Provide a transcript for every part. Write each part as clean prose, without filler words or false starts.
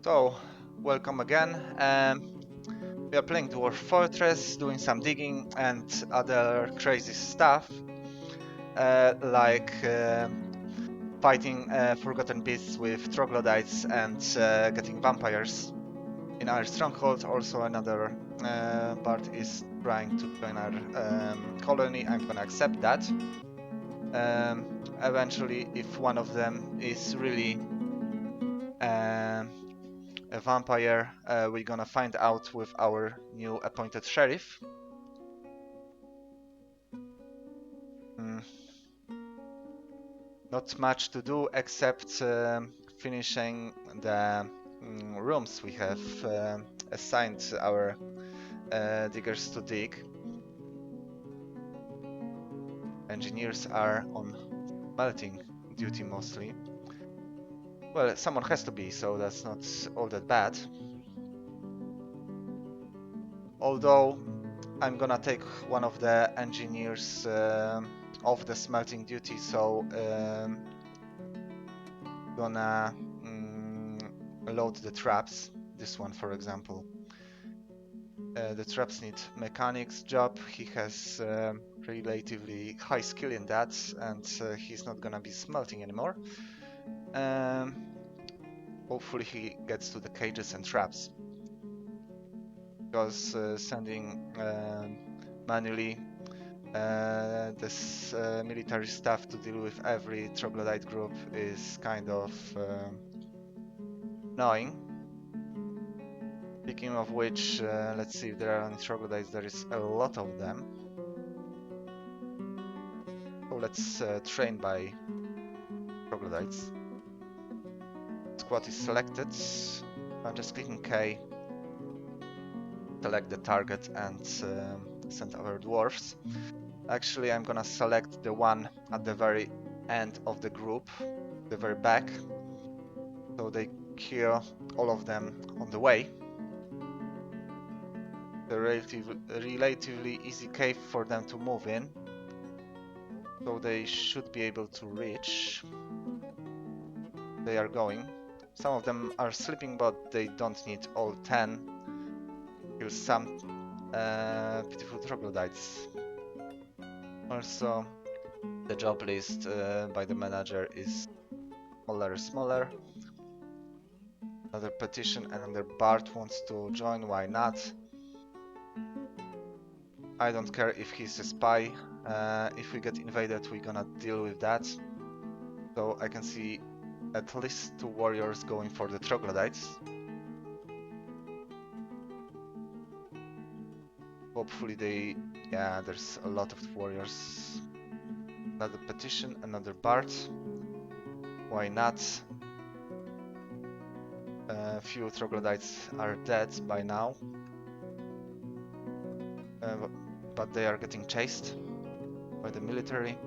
So, welcome again. We are playing Dwarf Fortress, doing some digging and other crazy stuff, like fighting forgotten beasts with troglodytes and getting vampires in our stronghold. Also, another part is trying to join our colony. I'm gonna accept that. Eventually, if one of them is really a vampire, we're gonna find out with our new appointed sheriff. Mm, Not much to do except finishing the rooms we have assigned our diggers to dig. Engineers are on melting duty mostly. Well, someone has to be, so that's not all that bad. Although I'm gonna take one of the engineers off the smelting duty, so gonna load the traps. This one, for example. The traps need mechanics job. He has relatively high skill in that, and he's not gonna be smelting anymore. Hopefully he gets to the cages and traps, because sending manually this military stuff to deal with every troglodyte group is kind of annoying. Speaking of which, let's see if there are any troglodytes. There is a lot of them. So let's train by troglodytes. Squad is selected. I'm just clicking K, select the target, and send our dwarfs. Actually, I'm gonna select the one at the very end of the group, the very back, so they kill all of them on the way. The relatively easy cave for them to move in, so they should be able to reach. They are going. Some of them are sleeping, but they don't need all 10. Kill some pitiful troglodytes. Also, the job list by the manager is smaller. Another petition, another Bart wants to join, why not? I don't care if he's a spy. If we get invaded, we're gonna deal with that. So I can see at least 2 warriors going for the troglodytes. Hopefully they... yeah, there's a lot of warriors. Another petition, another Bart. Why not? A few troglodytes are dead by now. But they are getting chased by the military.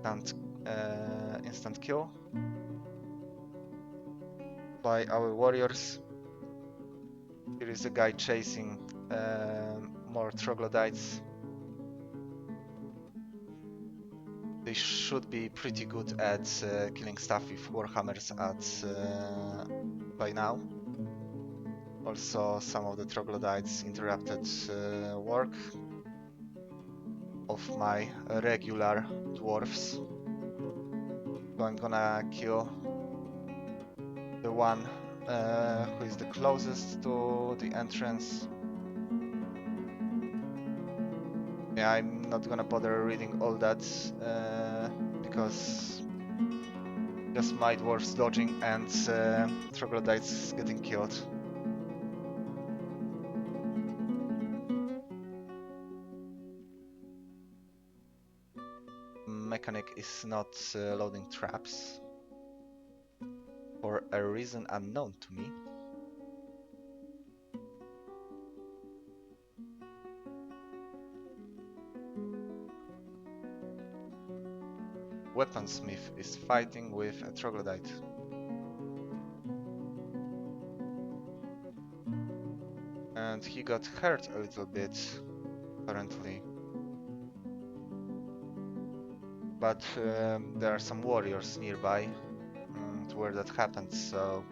And instant kill by our warriors. Here is a guy chasing more troglodytes. They should be pretty good at killing stuff with warhammers by now. Also, some of the troglodytes interrupted work of my regular dwarfs. So I'm gonna kill the one who is the closest to the entrance. Yeah, I'm not gonna bother reading all that because just my dwarfs dodging and troglodytes getting killed. Mechanic is not loading traps for a reason unknown to me. Weaponsmith is fighting with a troglodyte. And he got hurt a little bit, apparently. But there are some warriors nearby to where that happened, so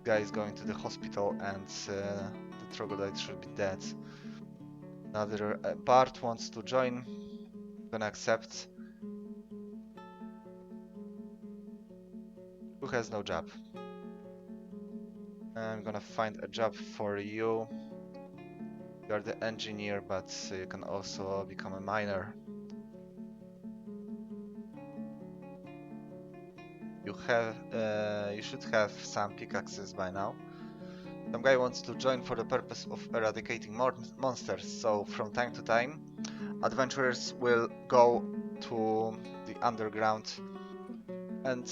Guy is going to the hospital and the troglodyte should be dead. Another Bart wants to join. Gonna accept. Who has no job? I'm gonna find a job for you. You are the engineer, but you can also become a miner. You should have some pickaxes by now. Some guy wants to join for the purpose of eradicating monsters. So from time to time, adventurers will go to the underground and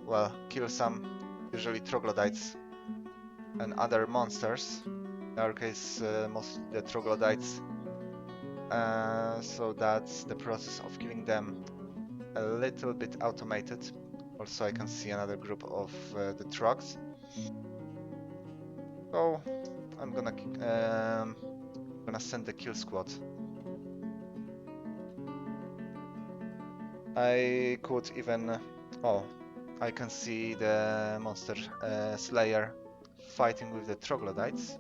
well, kill some, usually troglodytes and other monsters. In our case, mostly the troglodytes. So that's the process of killing them a little bit automated. Also, I can see another group of the trogs. So I'm gonna send the kill squad. I could even oh, I can see the monster slayer fighting with the troglodytes.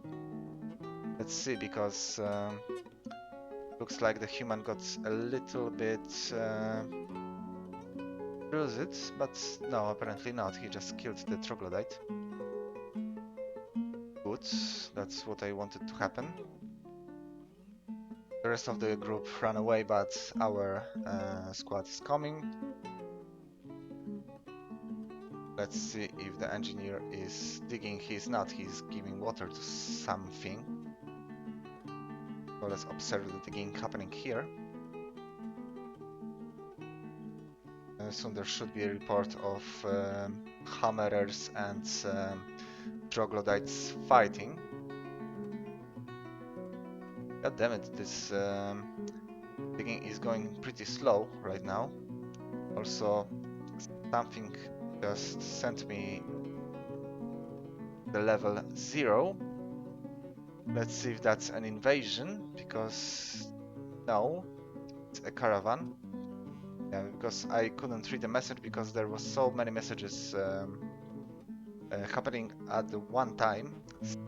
Let's see, because looks like the human got a little bit bruised, but no, apparently not. He just killed the troglodyte. Good, that's what I wanted to happen. The rest of the group ran away, but our squad is coming. Let's see if the engineer is digging. He's not, he's giving water to something. So let's observe the digging happening here. Soon there should be a report of hammerers and troglodytes fighting. God damn it, this digging is going pretty slow right now. Also, something just sent me the level 0. Let's see if that's an invasion, because no, it's a caravan. Yeah, because I couldn't read the message because there was so many messages happening at the one time.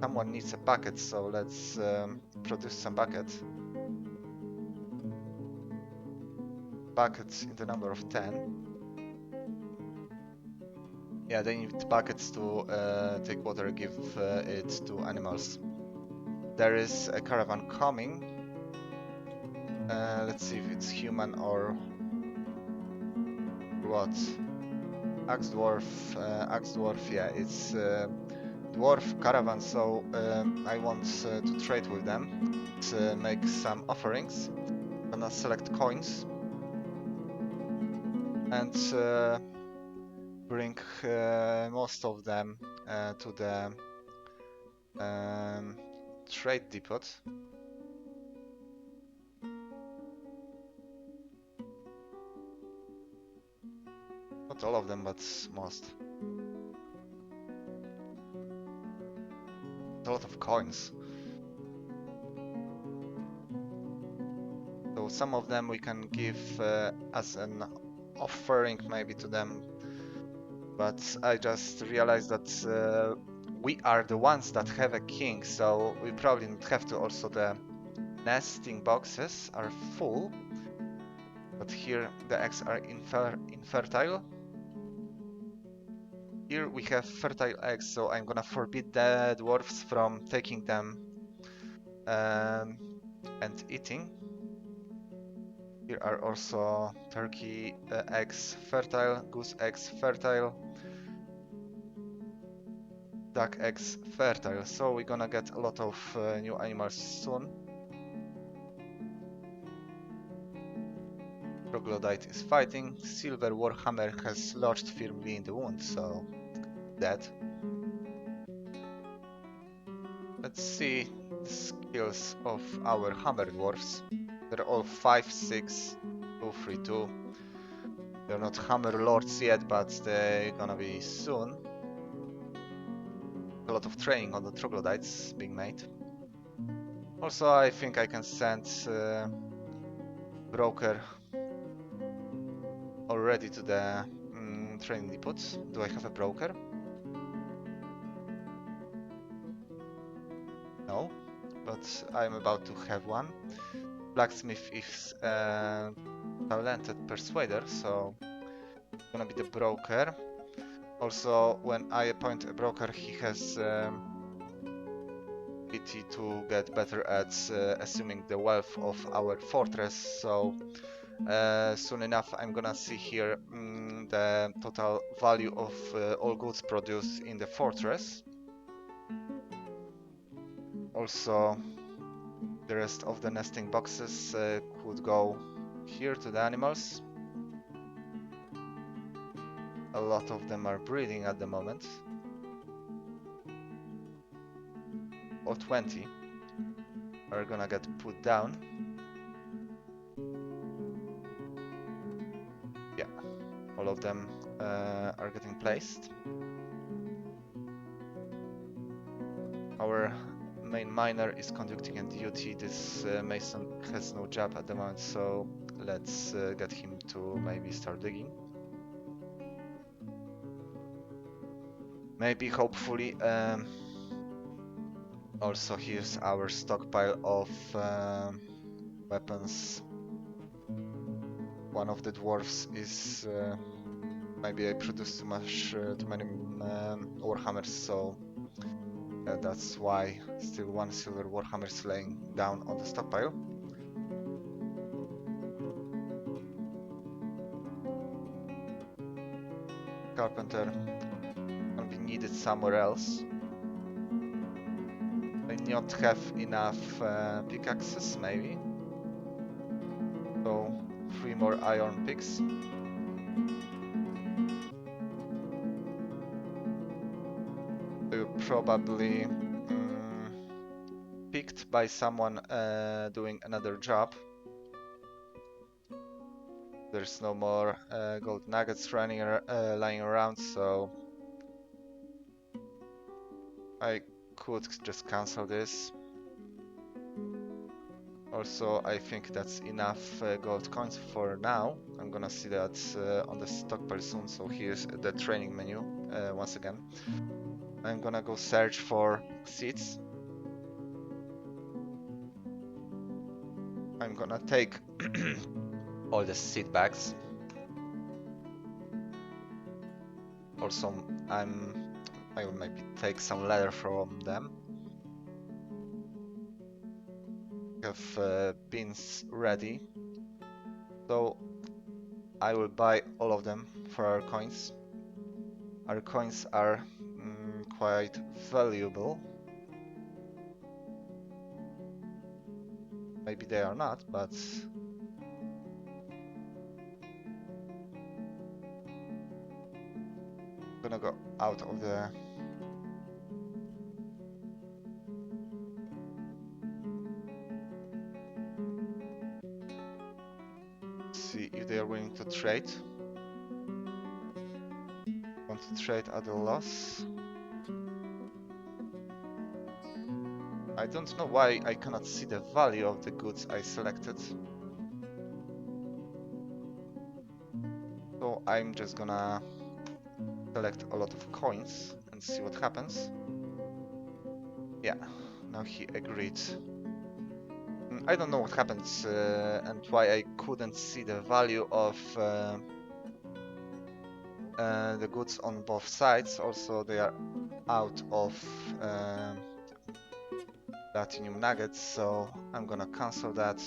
Someone needs a bucket, so let's produce some buckets. Buckets in the number of 10. Yeah, they need buckets to take water, give it to animals. There is a caravan coming. Let's see if it's human or what. Dwarf, yeah, it's Dwarf caravan, so I want to trade with them, make some offerings. I'm gonna select coins and bring most of them to the trade depot. Not all of them, but most. A lot of coins. So some of them we can give as an offering maybe to them. But I just realized that we are the ones that have a king, so we probably don't have to. Also, the nesting boxes are full. But here the eggs are infertile. Here we have fertile eggs, so I'm gonna forbid the dwarfs from taking them and eating. Here are also turkey eggs fertile, goose eggs fertile, duck eggs fertile. So we're gonna get a lot of new animals soon. Troglodyte is fighting. Silver Warhammer has lodged firmly in the wound, so dead. Let's see the skills of our Hammer Dwarfs. They're all 5, 6, 2, 3, 2. They're not Hammer Lords yet, but they're gonna be soon. A lot of training on the Troglodytes being made. Also, I think I can send Broker already to the training depots. Do I have a broker? No, but I'm about to have one. Blacksmith is a talented persuader, so gonna be the broker. Also, when I appoint a broker, he has ability to get better at assuming the wealth of our fortress. So soon enough, I'm gonna see here the total value of all goods produced in the fortress. Also, the rest of the nesting boxes could go here to the animals. A lot of them are breeding at the moment. Or 20 are gonna get put down. Yeah, all of them are getting placed. Our main miner is conducting a duty. This mason has no job at the moment, so let's get him to maybe start digging. Maybe, hopefully, also here's our stockpile of weapons. One of the dwarfs is maybe I produced too many warhammers, so that's why still one silver warhammer is laying down on the stockpile. Carpenter will be needed somewhere else. I not have enough pickaxes, maybe. So 3 more iron picks. They were probably picked by someone doing another job. There's no more gold nuggets lying around, so I could just cancel this. Also, I think that's enough gold coins for now. I'm gonna see that on the stockpile soon, so here's the training menu once again. I'm gonna go search for seeds. I'm gonna take all the seed bags. Also, I will maybe take some leather from them. Have beans ready, so I will buy all of them for our coins. Our coins are quite valuable. Maybe they are not, but I'm gonna go out of the see if they are willing to trade. Want to trade at a loss. I don't know why I cannot see the value of the goods I selected. So I'm just gonna select a lot of coins and see what happens. Yeah, now he agreed. I don't know what happens and why I couldn't see the value of the goods on both sides. Also, they are out of platinum nuggets, so I'm gonna cancel that.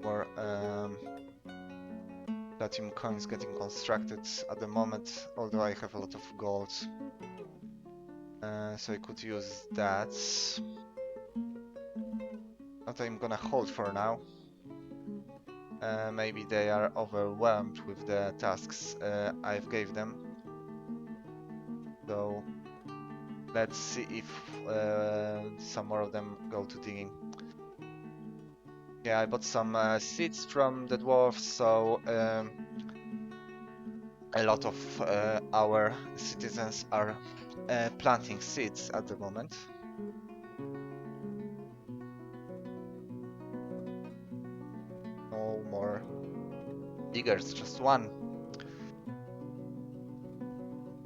More platinum coins getting constructed at the moment, although I have a lot of gold, so I could use that. But I'm gonna hold for now. Maybe they are overwhelmed with the tasks I've gave them. So let's see if some more of them go to digging. Yeah, I bought some seeds from the dwarfs, so a lot of our citizens are planting seeds at the moment. No more diggers, just one.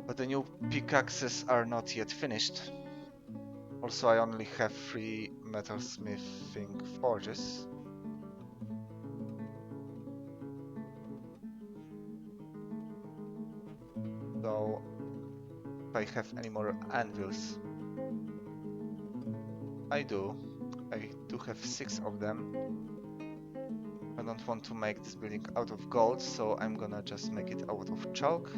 But the new pickaxes are not yet finished. Also, I only have 3 metalsmithing forges. So, if I have any more anvils, I do. I do have 6 of them. I don't want to make this building out of gold, so I'm gonna just make it out of chalk.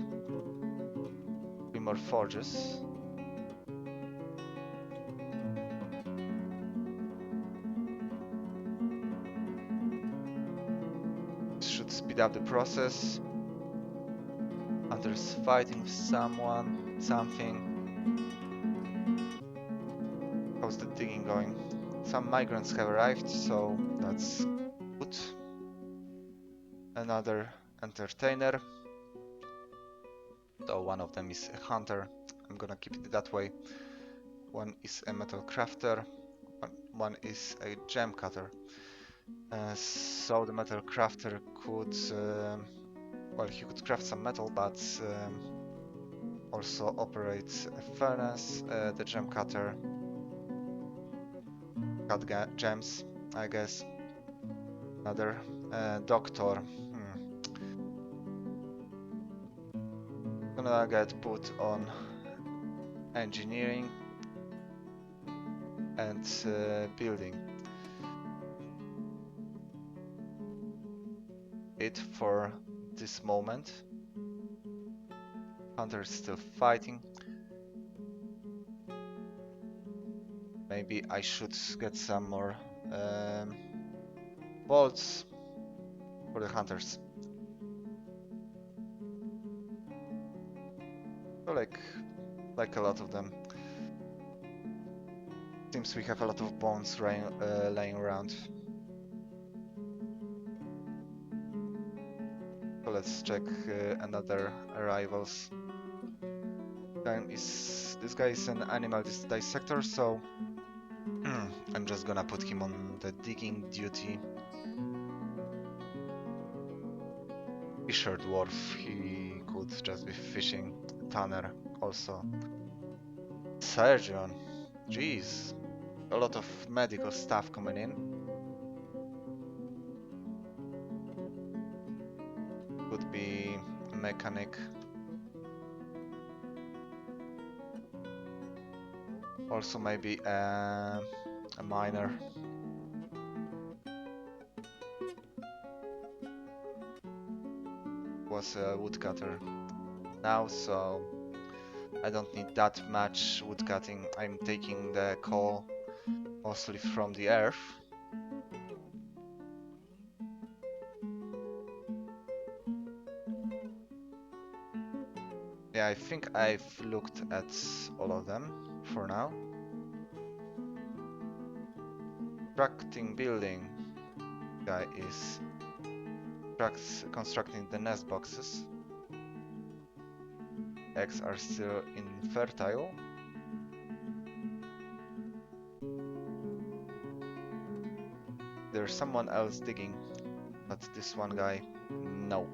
3 more forges. This should speed up the process. Hunter's fighting with someone, something. How's the digging going? Some migrants have arrived, so that's good. Another entertainer. So one of them is a hunter. I'm gonna keep it that way. One is a metal crafter. One is a gem cutter. So the metal crafter could, well, he could craft some metal, but also operate a furnace. The gem cutter cut gems, I guess. Another doctor. Gonna get put on engineering and building. It for this moment. Hunter is still fighting. Maybe I should get some more bolts for the hunters. So like a lot of them. Seems we have a lot of bones laying around. So let's check another arrivals. This guy is an animal dissector, so I'm just gonna put him on the digging duty. Fisher Dwarf, he could just be fishing. Tanner also. Surgeon, jeez, a lot of medical stuff coming in. Could be a mechanic. Also maybe a miner. Was a woodcutter now, so I don't need that much woodcutting. I'm taking the coal mostly from the earth. Yeah, I think I've looked at all of them for now. Constructing building. Guy is constructing the nest boxes. Eggs are still infertile. There's someone else digging, but this one guy, no.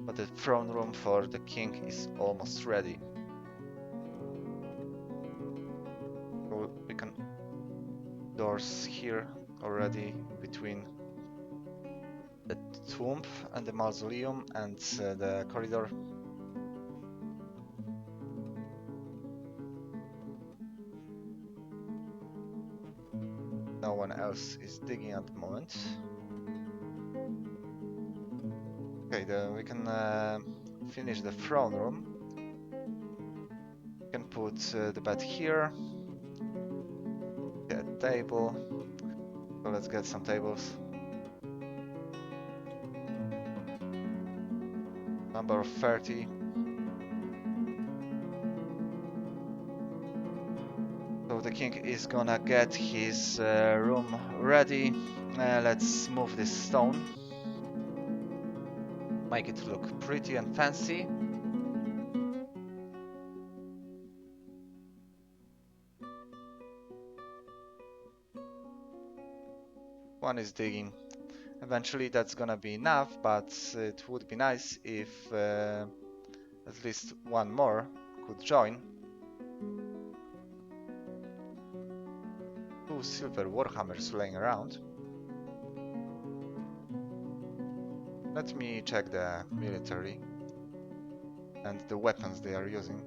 But the throne room for the king is almost ready. So we can doors here already between the tomb and the mausoleum and the corridor. No one else is digging at the moment. Okay, we can finish the throne room. We can put the bed here. Get a table. So let's get some tables. Number of 30. So the king is gonna get his room ready. Let's move this stone. Make it look pretty and fancy. One is digging. Eventually that's gonna be enough, but it would be nice if at least one more could join. 2 silver warhammers laying around. Let me check the military and the weapons they are using.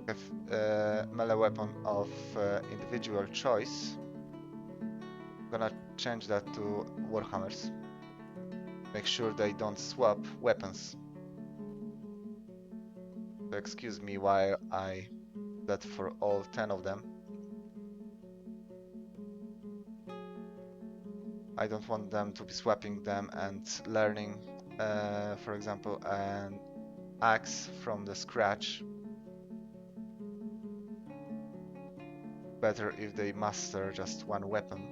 Have melee weapon of individual choice. I'm gonna change that to warhammers. Make sure they don't swap weapons. So excuse me while I do that for all 10 of them. I don't want them to be swapping them and learning, for example, an axe from the scratch. Better if they master just one weapon.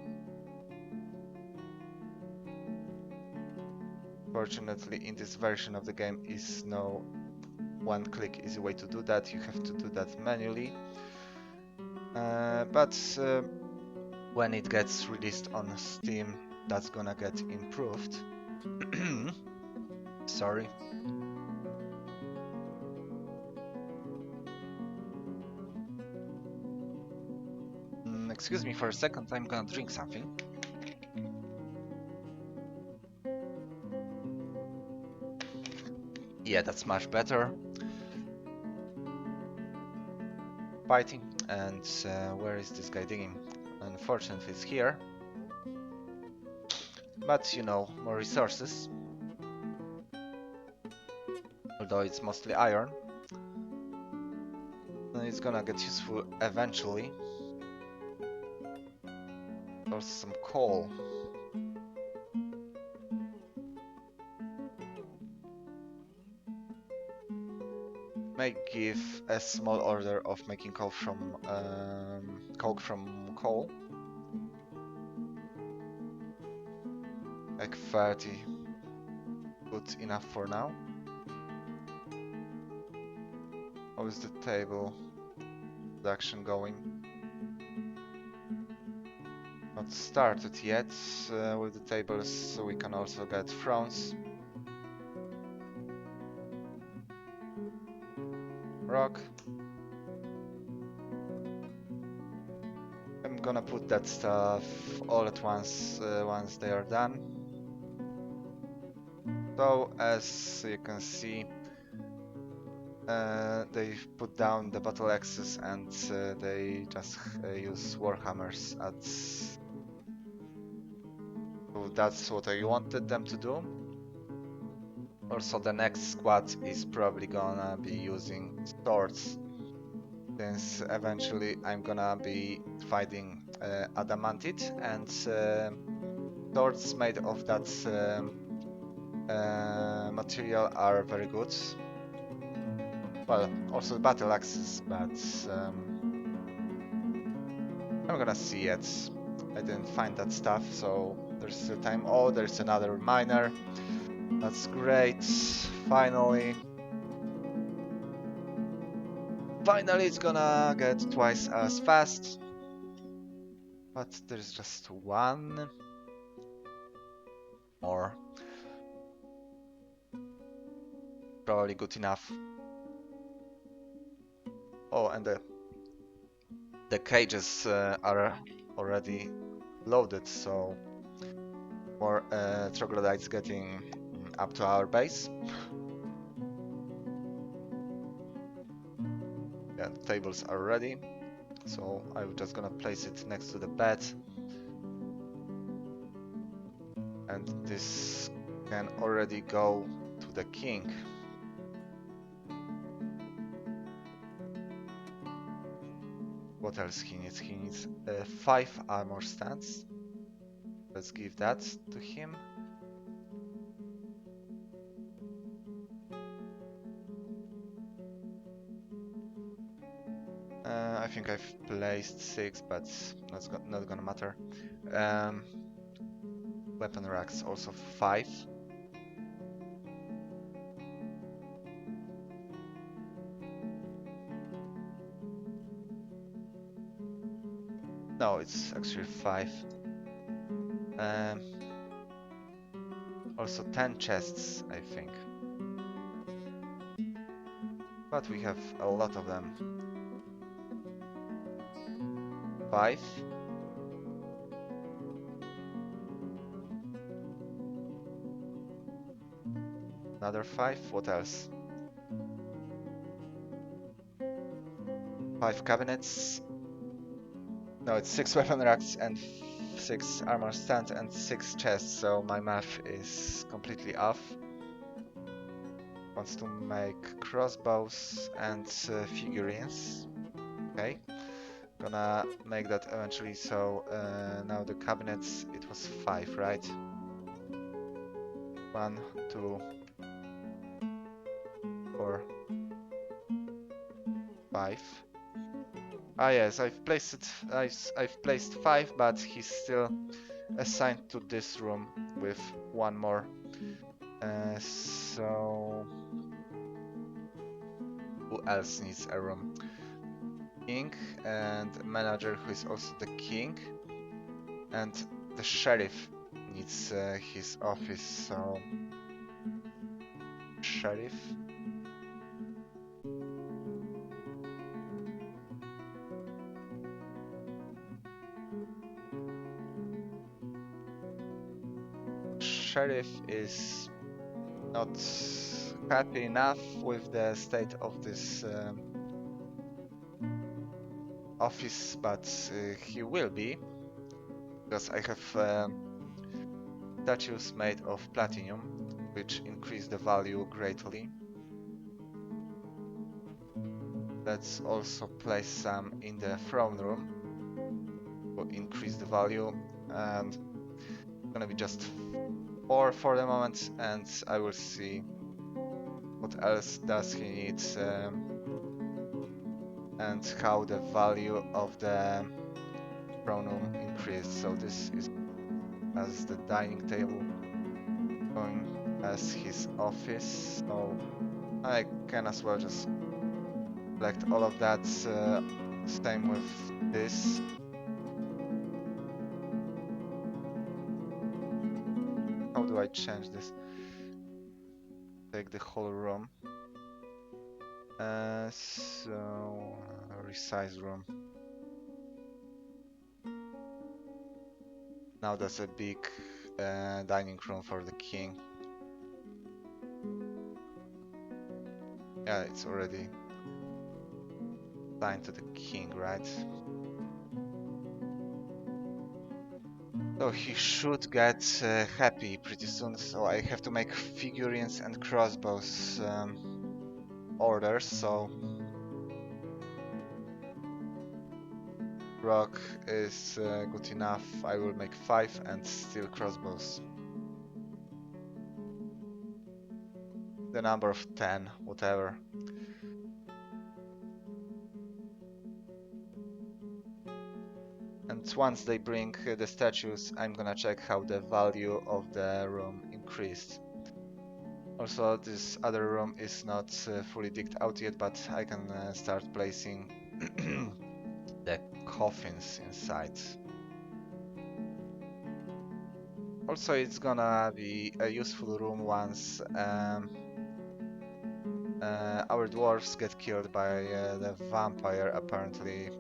Fortunately, in this version of the game is no one-click easy way to do that. You have to do that manually. But when it gets released on Steam, that's gonna get improved. Sorry. Excuse me for a second, I'm gonna drink something. Yeah, that's much better. Fighting, and where is this guy digging? Unfortunately, it's here. But you know, more resources. Although it's mostly iron. And it's gonna get useful eventually. There's some coal. May give a small order of making coke from coal. Like 30. Good enough for now. How is the table production going? Not started yet with the tables, so we can also get thrones. Rock. I'm gonna put that stuff all at once once they are done. So as you can see, they've put down the battle axes and they just use warhammers at. So that's what I wanted them to do. Also, the next squad is probably gonna be using swords, since eventually I'm gonna be fighting adamantite, and swords made of that material are very good. Well, also battle axes, but I'm gonna see it. I didn't find that stuff, so there's still time. Oh, there's another miner. That's great. Finally. Finally, it's gonna get twice as fast. But there's just one more. Probably good enough. Oh, and the cages are already loaded, so more troglodytes getting up to our base. Yeah, the tables are ready, so I'm just gonna place it next to the bed, and this can already go to the king. What else he needs? He needs 5 armor stands. Let's give that to him. I think I've placed 6, but that's not gonna matter. Weapon racks also 5. No, it's actually 5. Also 10 chests, I think. But we have a lot of them. 5. Another 5. What else? 5 cabinets. No, it's 6 weapon racks and 6 armor stand and 6 chests, so my math is completely off. Wants to make crossbows and figurines. Okay, gonna make that eventually. So now the cabinets, it was 5, right? 1, 2, 4, 5. Ah yes, I've placed it. I've placed 5, but he's still assigned to this room with 1 more. So who else needs a room? King and manager, who is also the king, and the sheriff needs his office. So sheriff. Sheriff is not happy enough with the state of this office, but he will be, because I have statues made of platinum, which increase the value greatly. Let's also place some in the throne room to increase the value, and it's gonna be just 4 for the moment, and I will see what else does he need and how the value of the throne room increased. So this is as the dining table, going as his office, so I can as well just select all of that. Same with this. How do I change this? Take the whole room. So resize room. Now that's a big dining room for the king. Yeah, it's already assigned to the king, right? So he should get happy pretty soon. So I have to make figurines and crossbows orders. So rock is good enough. I will make 5 and steel crossbows. The number of 10, whatever. And once they bring the statues, I'm gonna check how the value of the room increased. Also, this other room is not fully digged out yet, but I can start placing the coffins inside. Also, it's gonna be a useful room once our dwarfs get killed by the vampire, apparently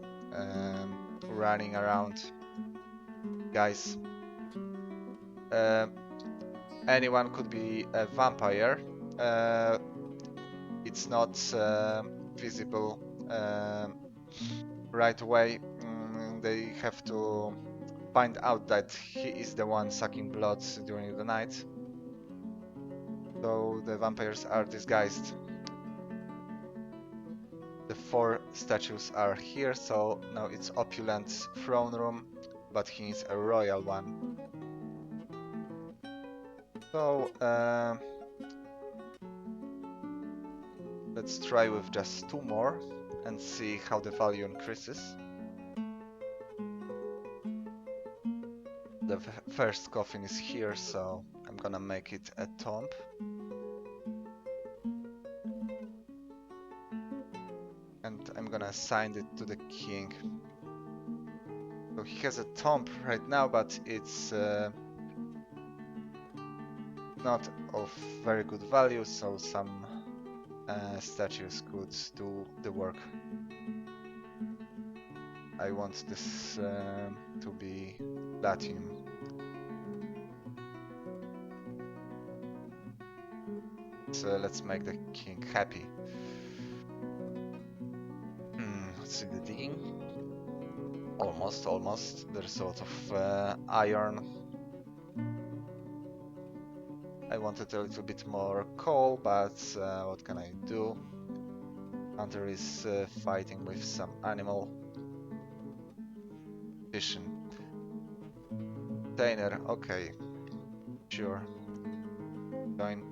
running around. Guys, anyone could be a vampire. It's not visible right away. They have to find out that he is the one sucking blood during the night. So the vampires are disguised. The 4 statues are here, so now it's opulent throne room, but he needs a royal one. So let's try with just 2 more and see how the value increases. The first coffin is here, so I'm gonna make it a tomb. And I'm gonna assign it to the king. So he has a tomb right now, but it's not of very good value, so some statues could do the work. I want this to be platinum. So let's make the king happy. Let's see the digging. Almost, almost. There's a lot of iron. I wanted a little bit more coal, but what can I do? Hunter is fighting with some animal. Fishing. Container, okay. Sure. Join.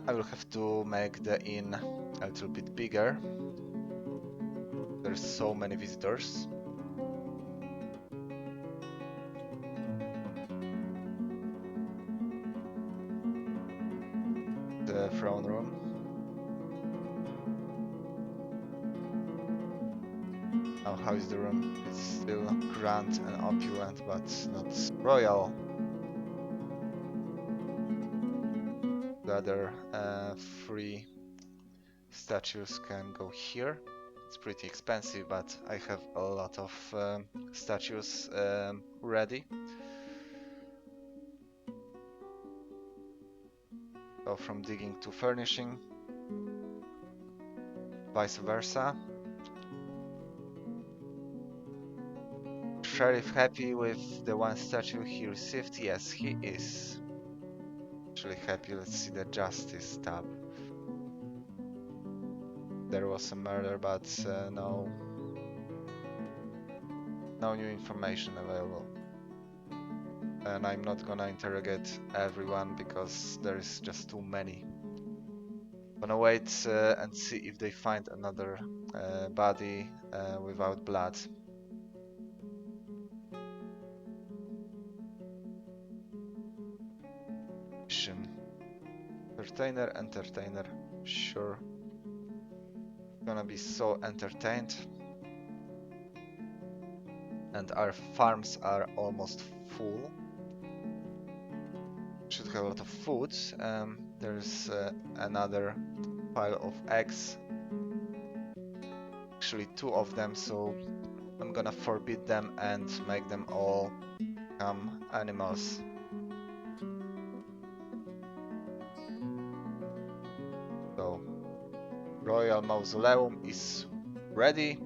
I will have to make the inn a little bit bigger. There's so many visitors. The throne room. Now, how is the room? It's still grand and opulent, but not royal. The other three statues can go here. It's pretty expensive, but I have a lot of statues ready. So from digging to furnishing, vice versa. Sheriff happy with the one statue he received? Yes, he is. Actually happy. Let's see the justice tab. There was a murder, but no new information available. And I'm not gonna interrogate everyone because there is just too many. Gonna wait and see if they find another body without blood. Entertainer, sure. Gonna be so entertained. And our farms are almost full. Should have a lot of food. There's another pile of eggs. Actually 2 of them, so I'm gonna forbid them and make them all become animals. So, Royal Mausoleum is ready,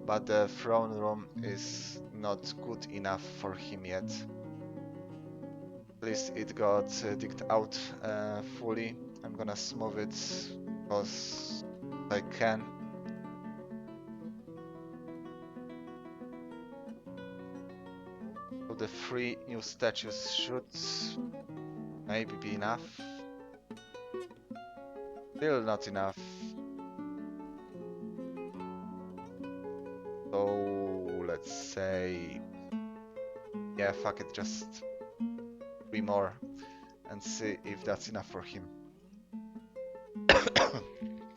but the throne room is not good enough for him yet. At least it got digged out fully. I'm gonna smooth it because I can. So the 3 new statues should maybe be enough. Still not enough. So let's say, yeah, fuck it, just 3 more and see if that's enough for him.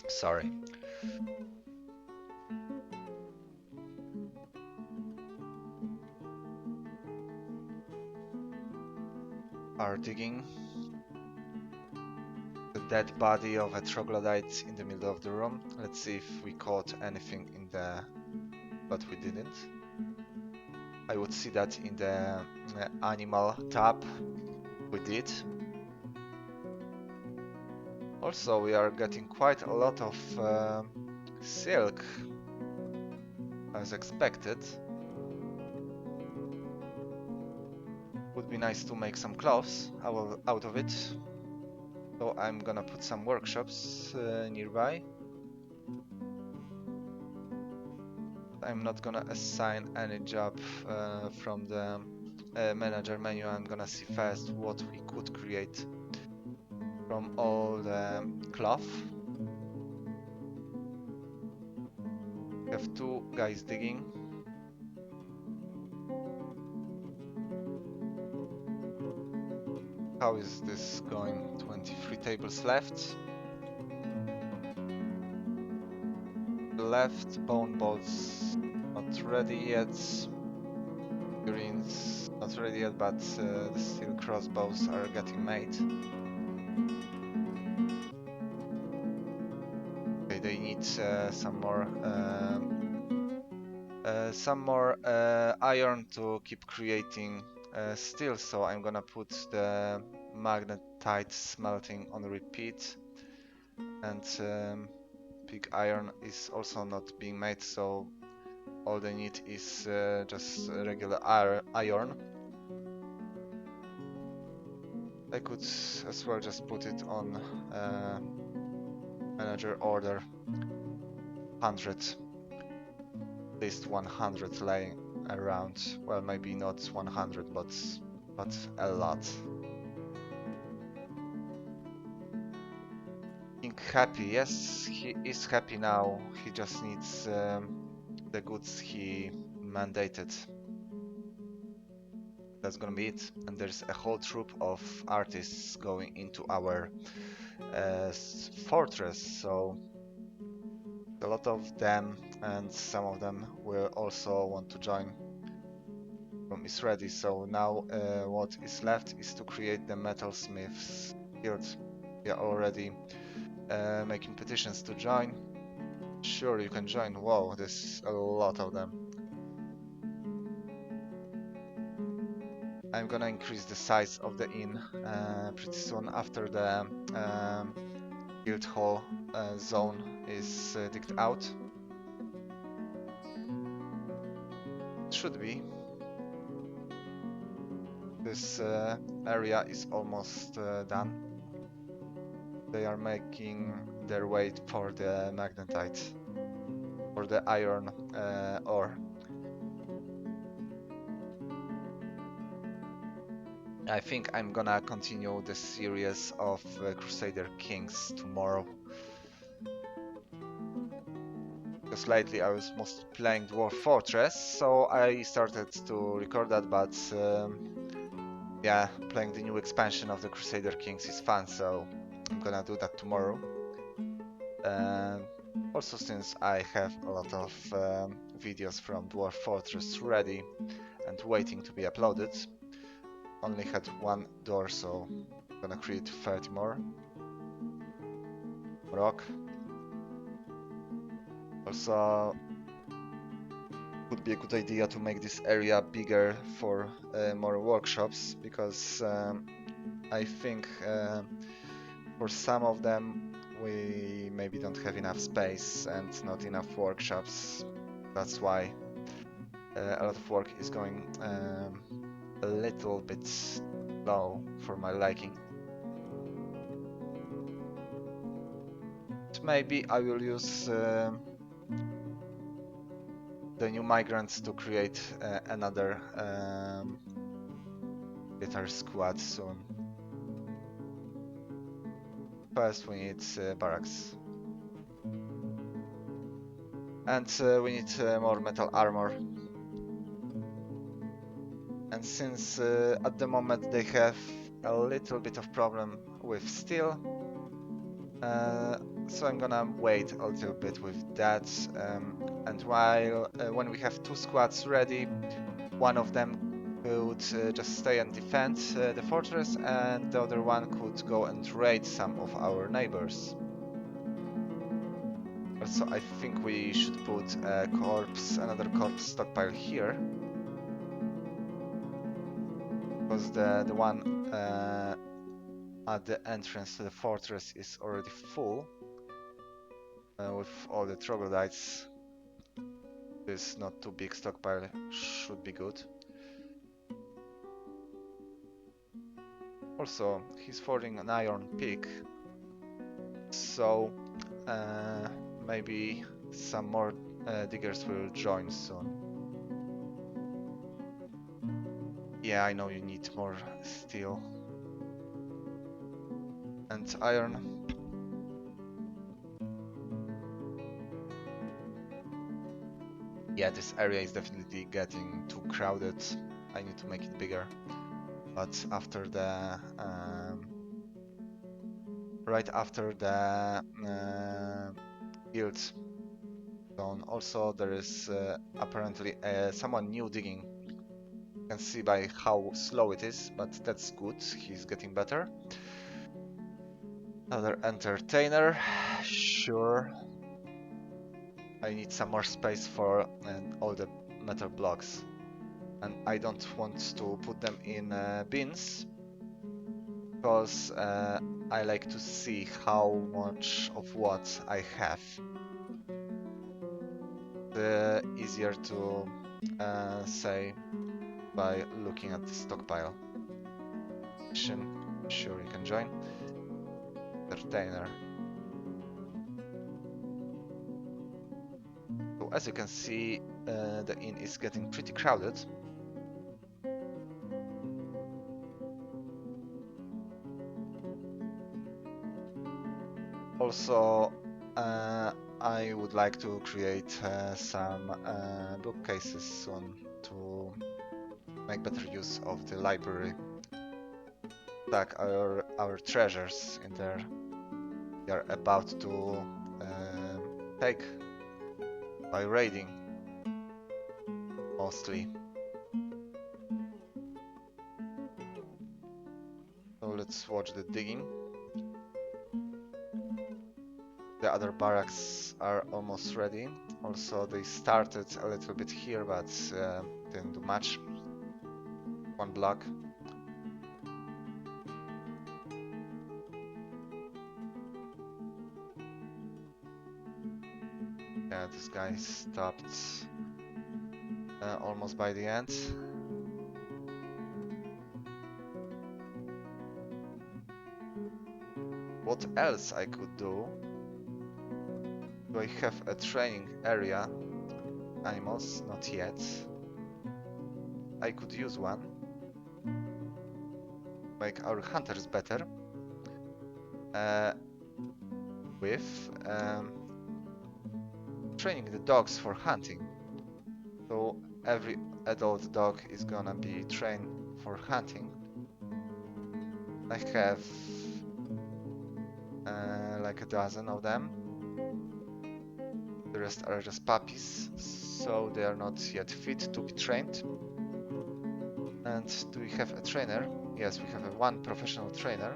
Sorry. Are digging. The dead body of a troglodyte in the middle of the room. Let's see if we caught anything in the... but we didn't. I would see that in the animal tab. We did. Also, we are getting quite a lot of silk, as expected. Would be nice to make some clothes out of it. So I'm gonna put some workshops nearby. I'm not gonna assign any job from the manager menu. I'm gonna see first what we could create from all the cloth. We have 2 guys digging. How is this going? 23 tables left. Left, bone bolts not ready yet. Greens not ready yet, but the steel crossbows are getting made. need some more iron to keep creating steel, so I'm gonna put the magnetite smelting on repeat, and pig iron is also not being made, so all they need is just regular iron. I could as well just put it on manager order 100, at least 100 laying around. Well, maybe not 100, but a lot. Being happy, yes, he is happy now. He just needs the goods he mandated. That's gonna be it. And there's a whole troop of artists going into our fortress, so a lot of them, and some of them will also want to join. Room is ready, so now what is left is to create the metalsmiths guild. We are already making petitions to join. Sure, you can join. Whoa, there's a lot of them. I'm gonna increase the size of the inn pretty soon after the guild hall zone is digged out. It should be. This area is almost done. They are making their way for the magnetite, for the iron ore. I think I'm gonna continue the series of Crusader Kings tomorrow. Because lately I was mostly playing Dwarf Fortress, so I started to record that, but yeah, playing the new expansion of the Crusader Kings is fun, so I'm gonna do that tomorrow. Also, since I have a lot of videos from Dwarf Fortress ready and waiting to be uploaded, only had one door, so I'm gonna create 30 more. Rock. Also, would be a good idea to make this area bigger for more workshops, because I think for some of them we maybe don't have enough space and not enough workshops. That's why a lot of work is going a little bit slow for my liking. But maybe I will use the new migrants to create another guitar squad soon. First we need barracks. And we need more metal armor. And since at the moment they have a little bit of problem with steel, so I'm gonna wait a little bit with that. And while when we have two squads ready, one of them could just stay and defend the fortress, and the other one could go and raid some of our neighbors. Also, I think we should put another corpse stockpile here, because the one at the entrance to the fortress is already full with all the troglodytes. This not too big stockpile should be good. Also, he's forging an iron pick, so maybe some more diggers will join soon. Yeah, I know you need more steel and iron. Yeah, this area is definitely getting too crowded. I need to make it bigger. But after the right after the guild zone, also there is apparently someone new digging. You can see by how slow it is, but that's good. He's getting better. Another entertainer, sure. I need some more space for all the metal blocks, and I don't want to put them in bins because I like to see how much of what I have. The easier to say by looking at the stockpile. Sure, you can join. Entertainer. So as you can see, the inn is getting pretty crowded. Also, I would like to create some bookcases soon to make better use of the library. Stack our treasures in there. We are about to take by raiding, mostly. So let's watch the digging. The other barracks are almost ready. Also, they started a little bit here, but didn't do much. One block. Yeah, this guy stopped almost by the end. What else I could do? Do I have a training area? Animals? Not yet. I could use one. Make our hunters better. With training the dogs for hunting. So every adult dog is gonna be trained for hunting. I have like a dozen of them. The rest are just puppies, so they are not yet fit to be trained. And do we have a trainer? Yes, we have one professional trainer.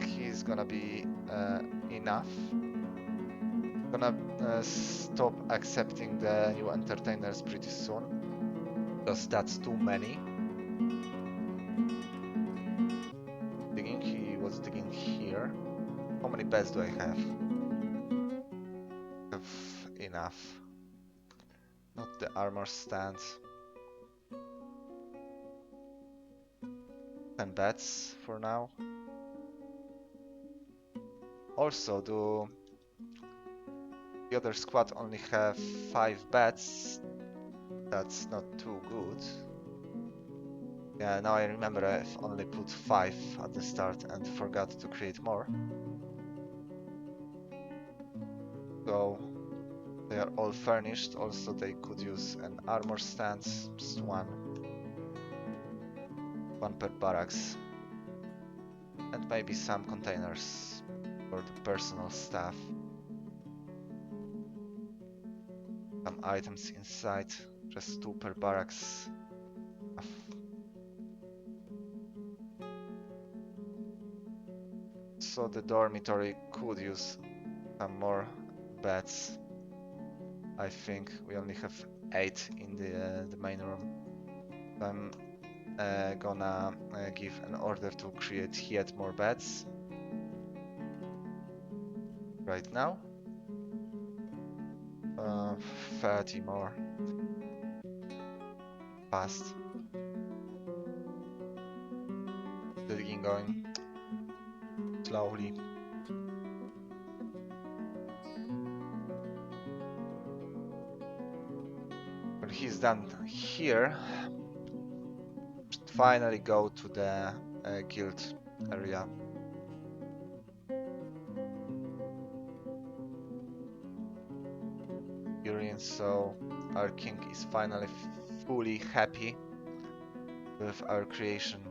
He's gonna be enough. Gonna stop accepting the new entertainers pretty soon, because that's too many. Digging, he was digging here. How many beds do I have? Enough. Not the armor stand. 10 beds for now. Also, do the other squad only have 5 beds? That's not too good. Yeah, now I remember I've only put 5 at the start and forgot to create more. So they are all furnished. Also, they could use an armor stand, just one per barracks, and maybe some containers for the personal stuff. Some items inside, just 2 per barracks. So the dormitory could use some more beds. I think we only have 8 in the main room. I'm gonna give an order to create yet more beds right now. 30 more. Fast. The digging going slowly. When he's done here, finally go to the guild area. So our king is finally fully happy with our creation.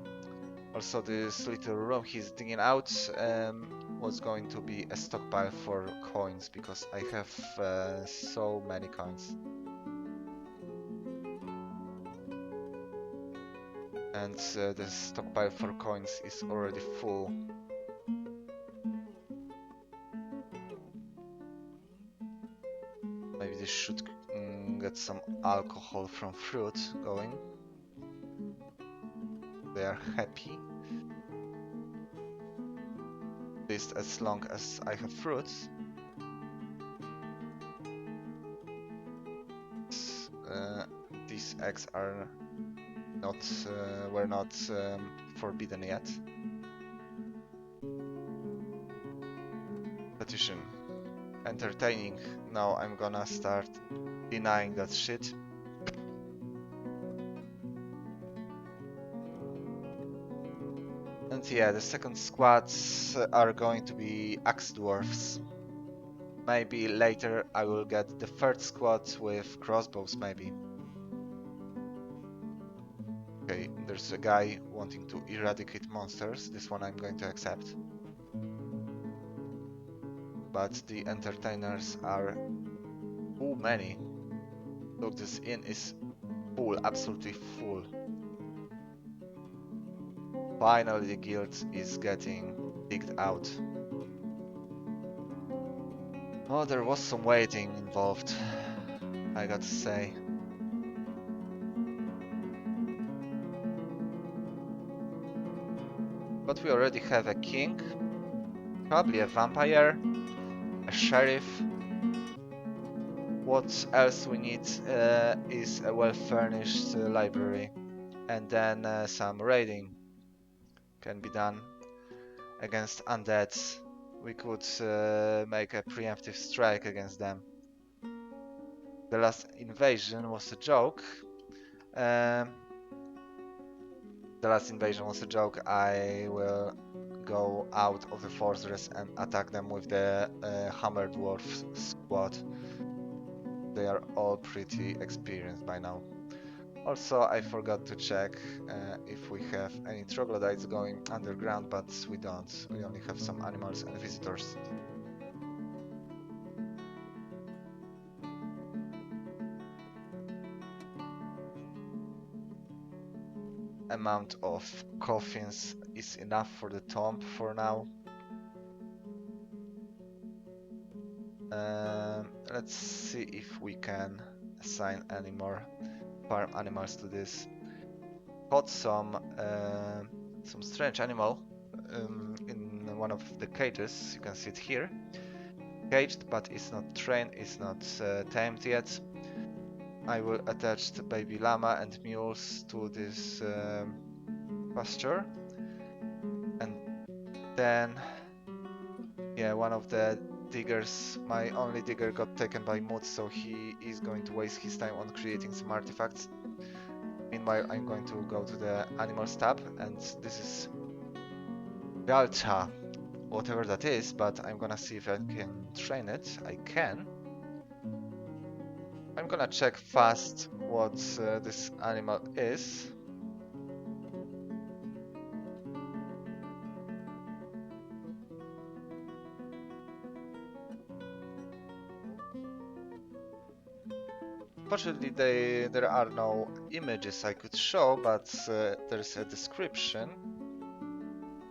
Also, this little room he's digging out was going to be a stockpile for coins, because I have so many coins. And the stockpile for coins is already full. . this should get some alcohol from fruit going. They are happy. At least as long as I have fruits. These eggs are not were not forbidden yet. Petition. Entertaining. Now I'm gonna start denying that shit. And yeah, the second squads are going to be axe dwarfs. Maybe later I will get the third squad with crossbows, maybe. Okay, there's a guy wanting to eradicate monsters. This one I'm going to accept. But the entertainers are too many. Look, this inn is full, absolutely full. Finally the guild is getting digged out. Oh, there was some waiting involved, I gotta say. But we already have a king, probably a vampire, a sheriff. What else we need is a well-furnished library, and then some raiding can be done against undeads. We could make a preemptive strike against them. The last invasion was a joke. The last invasion was a joke. I will go out of the fortress and attack them with the Hammer Dwarf squad. They are all pretty experienced by now. Also, I forgot to check if we have any troglodytes going underground, but we don't. We only have some animals and visitors. Amount of coffins is enough for the tomb for now. Let's see if we can assign any more farm animals to this. Caught some strange animal in one of the cages. You can see it here. Caged, but it's not trained, it's not tamed yet. I will attach the baby llama and mules to this pasture, and then yeah, one of the diggers, my only digger, got taken by mood, so he is going to waste his time on creating some artifacts. Meanwhile, I'm going to go to the animals tab, and this is Galcha, whatever that is, but I'm gonna see if I can train it. I can. I'm gonna check fast what this animal is. Fortunately, there are no images I could show, but there's a description.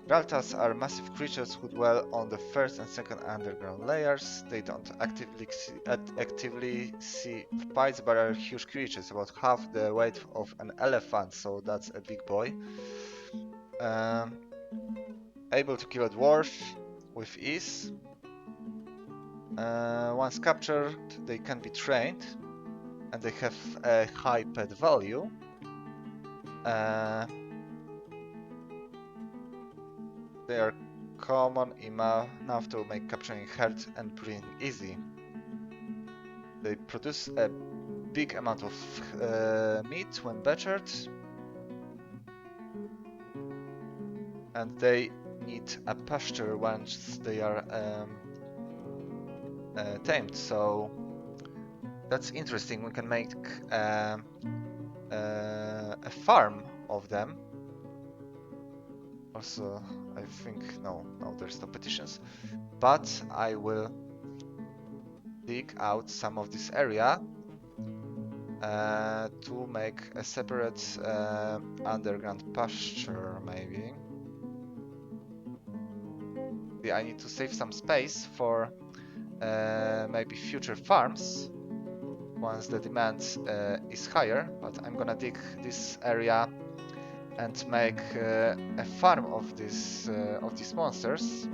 Raltas are massive creatures who dwell on the first and second underground layers. They don't actively see fights, but are huge creatures, about half the weight of an elephant, so that's a big boy. Able to kill a dwarf with ease. Once captured, they can be trained, and they have a high pet value. They are common enough to make capturing hard and breeding easy. They produce a big amount of meat when butchered, and they need a pasture once they are tamed. So that's interesting. We can make a farm of them. Also, I think no, there's no petitions, but I will dig out some of this area to make a separate underground pasture, maybe. I need to save some space for maybe future farms. once the demand is higher, but I'm gonna dig this area and make a farm of these monsters.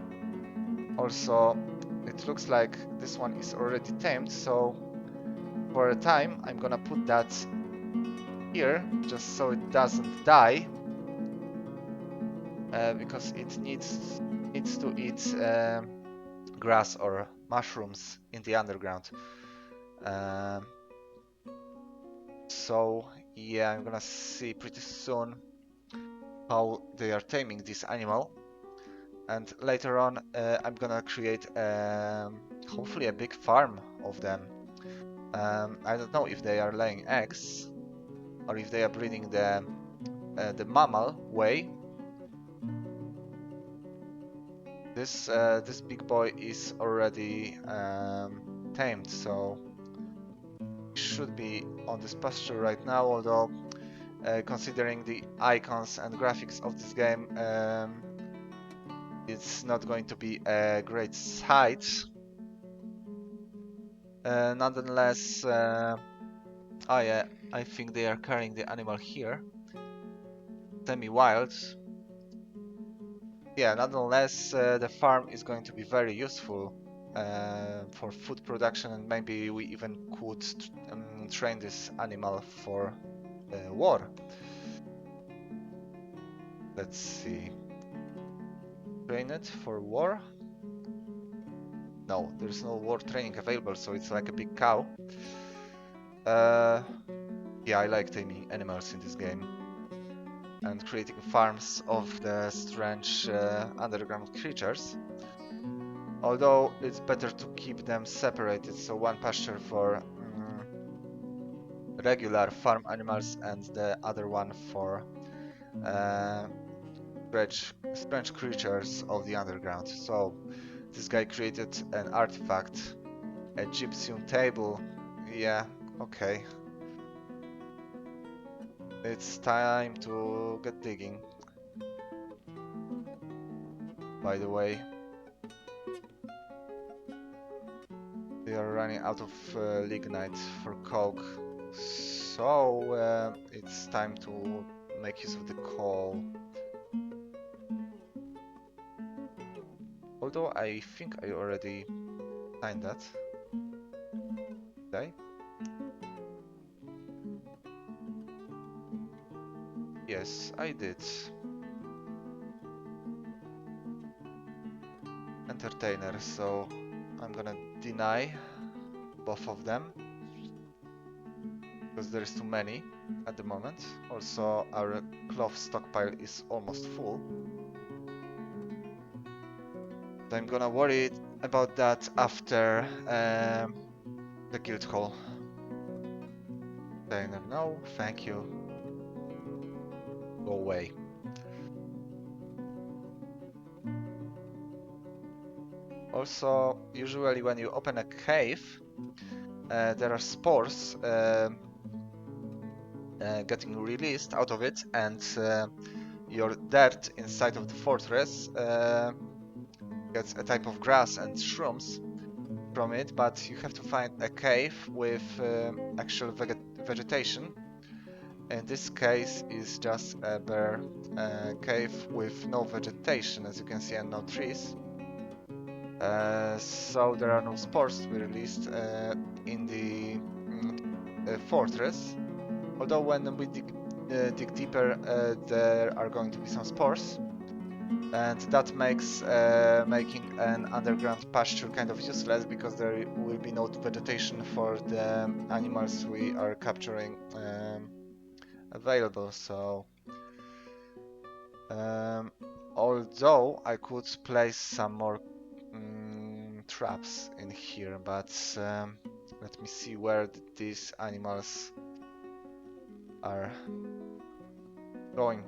Also, it looks like this one is already tamed, so for a time I'm gonna put that here just so it doesn't die, because it needs to eat grass or mushrooms in the underground. Um, so yeah, I'm gonna see pretty soon how they are taming this animal, and later on I'm gonna create hopefully a big farm of them. I don't know if they are laying eggs or if they are breeding the mammal way. This big boy is already tamed, so should be on this pasture right now, although considering the icons and graphics of this game, it's not going to be a great sight. Nonetheless, oh yeah, I think they are carrying the animal here. Semi-wild. Yeah, nonetheless, the farm is going to be very useful for food production, and maybe we even could train this animal for war. Let's see. Train it for war? No, there's no war training available, so it's like a big cow. Yeah, I like taming animals in this game and creating farms of the strange underground creatures. Although it's better to keep them separated, so one pasture for regular farm animals and the other one for uh, strange creatures of the underground. So this guy created an artifact, a gypsum table. Yeah, okay. It's time to get digging. By the way, we are running out of lignite for coke, so it's time to make use of the coal. Although I think I already signed that. Did I? Yes, I did. Entertainer, so I'm gonna deny both of them because there's too many at the moment. Also, our cloth stockpile is almost full. So I'm gonna worry about that after the guild hall. Entertainer, no, thank you. Go away. Also, usually when you open a cave, there are spores getting released out of it, and your dirt inside of the fortress gets a type of grass and shrooms from it, but you have to find a cave with actual vegetation. In this case, is just a bare cave with no vegetation, as you can see, and no trees. So there are no spores to be released in the fortress. Although when we dig deeper, there are going to be some spores, and that makes making an underground pasture kind of useless because there will be no vegetation for the animals we are capturing available. So although I could place some more traps in here, but let me see where these animals are going.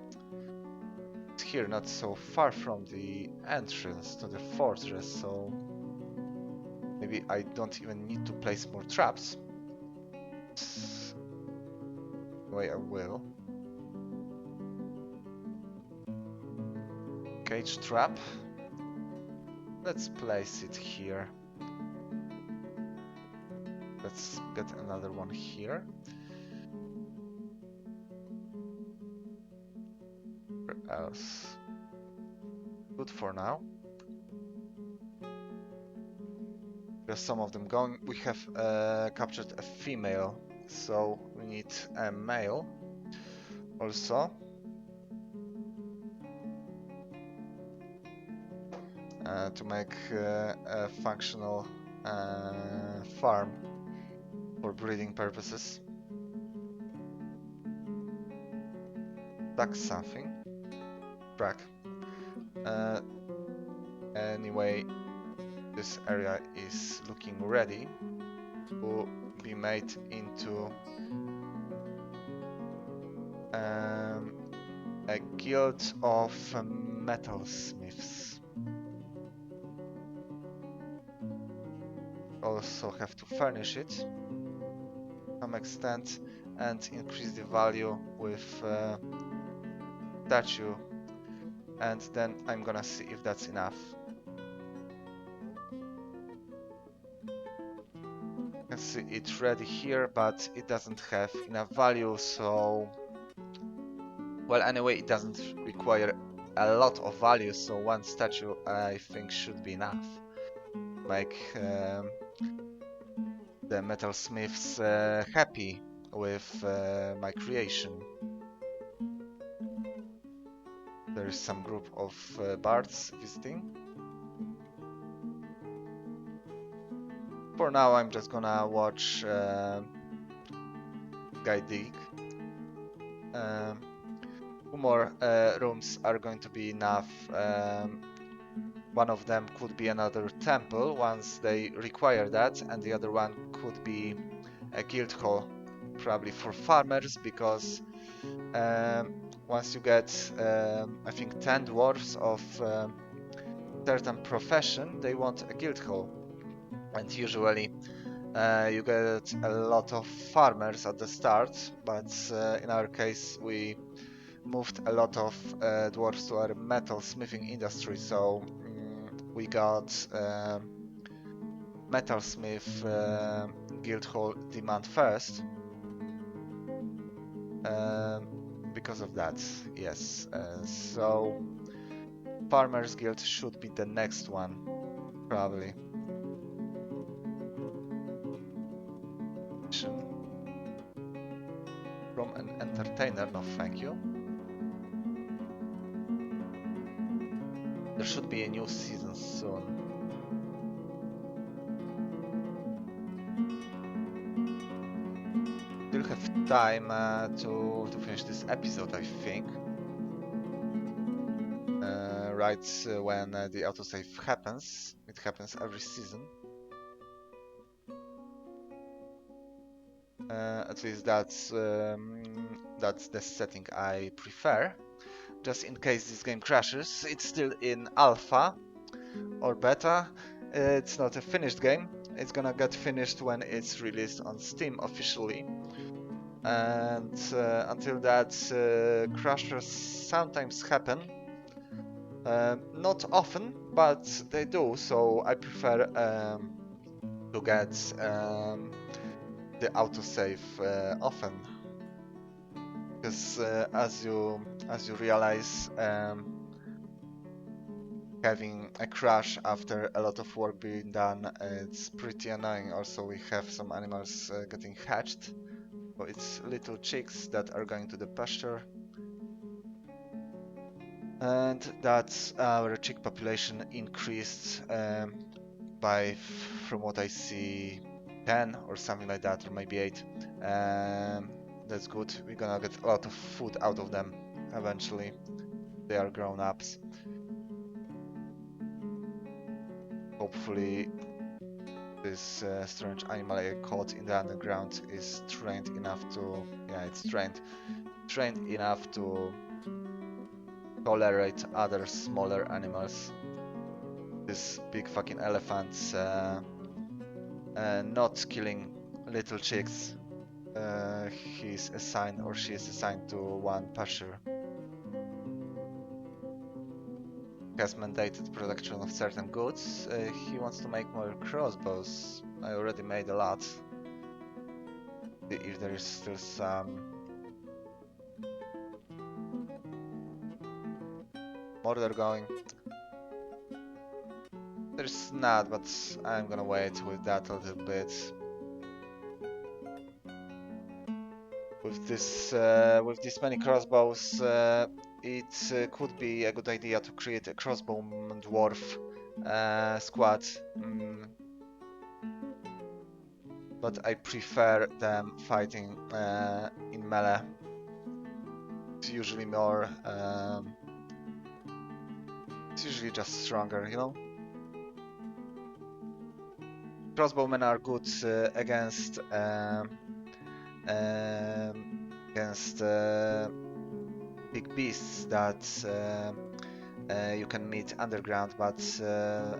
It's here, not so far from the entrance to the fortress, so maybe I don't even need to place more traps. Anyway, I will. Cage trap. Let's place it here. let's get another one here. Where else? Good for now. There's some of them going. We have captured a female, so we need a male also. To make a functional farm for breeding purposes. That's something. Track. Anyway, this area is looking ready to be made into a guild of metalsmiths. Also have to furnish it to some extent and increase the value with statue, and then I'm gonna see if that's enough. You can see it ready here, but it doesn't have enough value, so well, anyway, it doesn't require a lot of value, so one statue I think should be enough. Make the metalsmiths happy with my creation. There is some group of bards visiting. For now, I'm just gonna watch guy dig. 2 more rooms are going to be enough. One of them could be another temple once they require that, and the other one could be a guild hall, probably for farmers, because once you get I think 10 dwarfs of certain profession, they want a guild hall, and usually you get a lot of farmers at the start, but in our case we moved a lot of dwarfs to our metal smithing industry, so we got metalsmith guild hall demand first. Because of that, yes. So farmers guild should be the next one, probably. From an entertainer, no thank you. There should be a new season soon. Still have time to finish this episode, I think. Right when the autosave happens. It happens every season. At least that's the setting I prefer. Just in case this game crashes, it's still in alpha or beta. It's not a finished game. It's gonna get finished when it's released on Steam officially. And until that, crashes sometimes happen. Not often, but they do, so I prefer to get the autosave often. Because as you realize, having a crash after a lot of work being done, it's pretty annoying. Also, we have some animals getting hatched, so it's little chicks that are going to the pasture, and that our chick population increased by, from what I see, 10 or something like that, or maybe 8. That's good. We're gonna get a lot of food out of them eventually. They are grown-ups. Hopefully this strange animal I caught in the underground is trained enough to... yeah, it's trained enough to tolerate other smaller animals. This big fucking elephant's not killing little chicks. He's assigned, or she is assigned, to one pasture. Has mandated production of certain goods. He wants to make more crossbows. I already made a lot. See if there is still some mortar going. There's not, but I'm gonna wait with that a little bit. With this many crossbows, it could be a good idea to create a crossbow dwarf squad. But I prefer them fighting in melee. It's usually more. It's usually just stronger, you know. Crossbowmen are good against big beasts that you can meet underground, but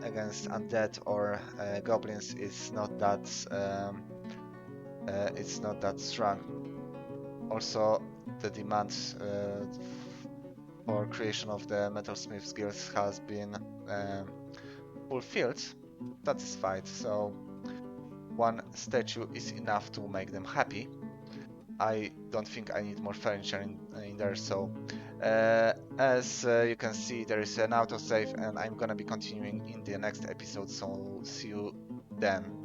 against undead or goblins, it's not that strong. Also, the demand for creation of the metalsmith skills has been fulfilled, satisfied. So one statue is enough to make them happy. I don't think I need more furniture in there, so as you can see, there is an autosave and I'm gonna be continuing in the next episode, so see you then.